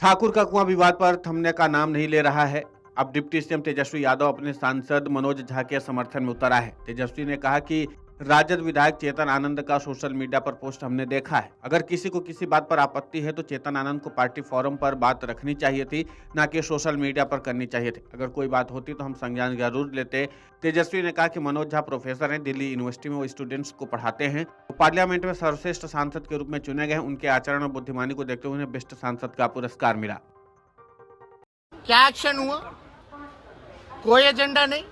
ठाकुर का कुआं विवाद पर थमने का नाम नहीं ले रहा है। अब डिप्टी सीएम तेजस्वी यादव अपने सांसद मनोज झा के समर्थन में उतरा है। तेजस्वी ने कहा कि राजद विधायक चेतन आनंद का सोशल मीडिया पर पोस्ट हमने देखा है। अगर किसी को किसी बात पर आपत्ति है तो चेतन आनंद को पार्टी फोरम पर बात रखनी चाहिए थी, ना कि सोशल मीडिया पर करनी चाहिए थी। अगर कोई बात होती तो हम संज्ञान जरूर लेते। तेजस्वी ने कहा कि मनोज झा प्रोफेसर हैं, दिल्ली यूनिवर्सिटी में वो स्टूडेंट्स को पढ़ाते हैं। वो पार्लियामेंट में सर्वश्रेष्ठ सांसद के रूप में चुने गए। उनके आचरण और बुद्धिमानी को देखते हुए उन्हें बेस्ट सांसद का पुरस्कार मिला। क्या एक्शन हुआ? कोई एजेंडा नहीं।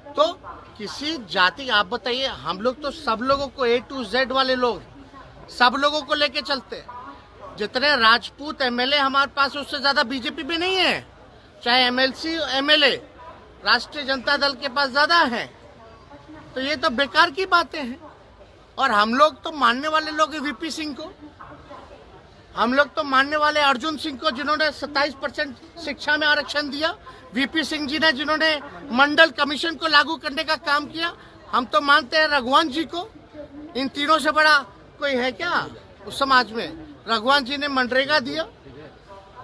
तो किसी जाति, आप बताइए, हम लोग तो सब लोगों को A to Z वाले लोग सब लोगों को लेके चलते हैं। जितने राजपूत एमएलए हमारे पास, उससे ज्यादा बीजेपी में नहीं है। चाहे एमएलसी एमएलए राष्ट्रीय जनता दल के पास ज्यादा है। तो ये तो बेकार की बातें हैं। और हम लोग तो मानने वाले लोग हैं वीपी सिंह को। हम लोग तो मानने वाले अर्जुन सिंह को, जिन्होंने 27% शिक्षा में आरक्षण दिया। वीपी सिंह जी ने, जिन्होंने मंडल कमीशन को लागू करने का काम किया। हम तो मानते हैं रघुवंश जी को। इन तीनों से बड़ा कोई है क्या उस समाज में? रघुवंश जी ने मनरेगा दिया,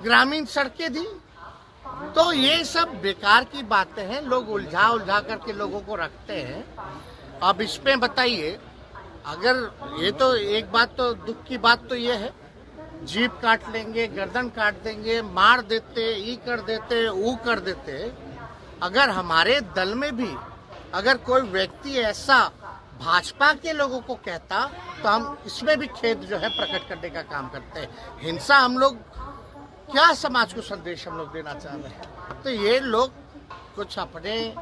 ग्रामीण सड़कें दी। तो ये सब बेकार की बातें हैं। लोग उलझा उलझा करके लोगों को रखते हैं। अब इसमें बताइए, अगर ये तो एक बात, तो दुख की बात तो ये है, जीप काट लेंगे, गर्दन काट देंगे, मार देते, ई कर देते, वो कर देते। अगर हमारे दल में भी अगर कोई व्यक्ति ऐसा भाजपा के लोगों को कहता तो हम इसमें भी खेद जो है प्रकट करने का काम करते हैं। हिंसा, हम लोग क्या समाज को संदेश हम लोग देना चाह रहे हैं? तो ये लोग कुछ अपने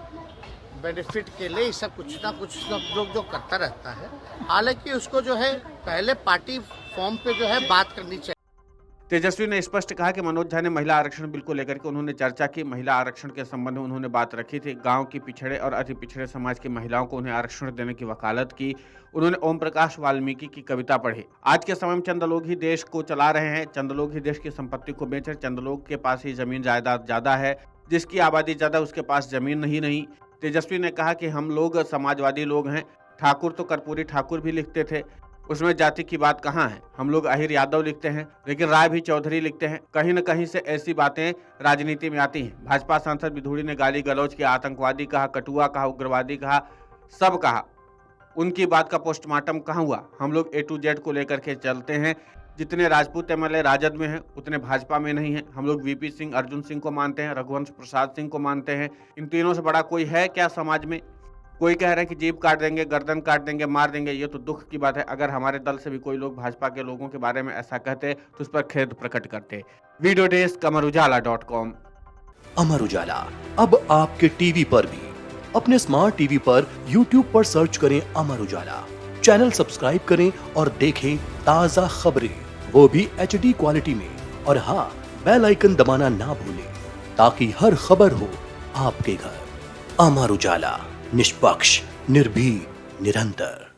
बेनिफिट के लिए सब कुछ ना कुछ लोग जो करता रहता है। हालांकि उसको जो है पहले पार्टी फॉर्म पे जो है बात करनी चाहिए। तेजस्वी ने स्पष्ट कहा कि मनोज झा ने महिला आरक्षण बिल को लेकर के उन्होंने चर्चा की। महिला आरक्षण के संबंध में उन्होंने बात रखी थी। गांव की पिछड़े और अति पिछड़े समाज की महिलाओं को उन्हें आरक्षण देने की वकालत की। उन्होंने ओम प्रकाश वाल्मीकि की कविता पढ़ी। आज के समय में चंद लोग ही देश को चला रहे हैं, चंद लोग ही देश की संपत्ति को बेच रहे, चंद लोग के पास ही जमीन जायदाद ज्यादा है। जिसकी आबादी ज्यादा उसके पास जमीन नहीं। तेजस्वी ने कहा कि हम लोग समाजवादी लोग हैं। ठाकुर तो कर्पूरी ठाकुर भी लिखते थे, उसमें जाति की बात कहाँ है? हम लोग अहिर यादव लिखते हैं, लेकिन राय भी चौधरी लिखते हैं। कहीं न कहीं से ऐसी बातें राजनीति में आती हैं। भाजपा सांसद विधुड़ी ने गाली गलौज किया, आतंकवादी कहा, कटुआ कहा, उग्रवादी कहा, सब कहा। उनकी बात का पोस्टमार्टम कहाँ हुआ? हम लोग A to Z को लेकर के चलते हैं। जितने राजपूत एमएलए राजद में हैं उतने भाजपा में नहीं है। हम लोग वीपी सिंह, अर्जुन सिंह को मानते हैं, रघुवंश प्रसाद सिंह को मानते हैं। इन तीनों से बड़ा कोई है क्या समाज में? कोई कह रहे हैं कि जीभ काट देंगे, गर्दन काट देंगे, मार देंगे। ये तो दुख की बात है। अगर हमारे दल से भी कोई लोग भाजपा के लोगों के बारे में ऐसा कहते तो उस पर खेद प्रकट करते। Video desk अमरउजाला.com। अमर उजाला अब आपके टीवी पर भी। अपने स्मार्ट टीवी पर YouTube पर सर्च करें अमर उजाला, चैनल सब्सक्राइब करें और देखें ताजा खबरें, वो भी HD क्वालिटी में। और हाँ, बेल आइकन दबाना ना भूलें ताकि हर खबर हो आपके घर। अमर उजाला, निष्पक्ष, निर्भीक, निरंतर।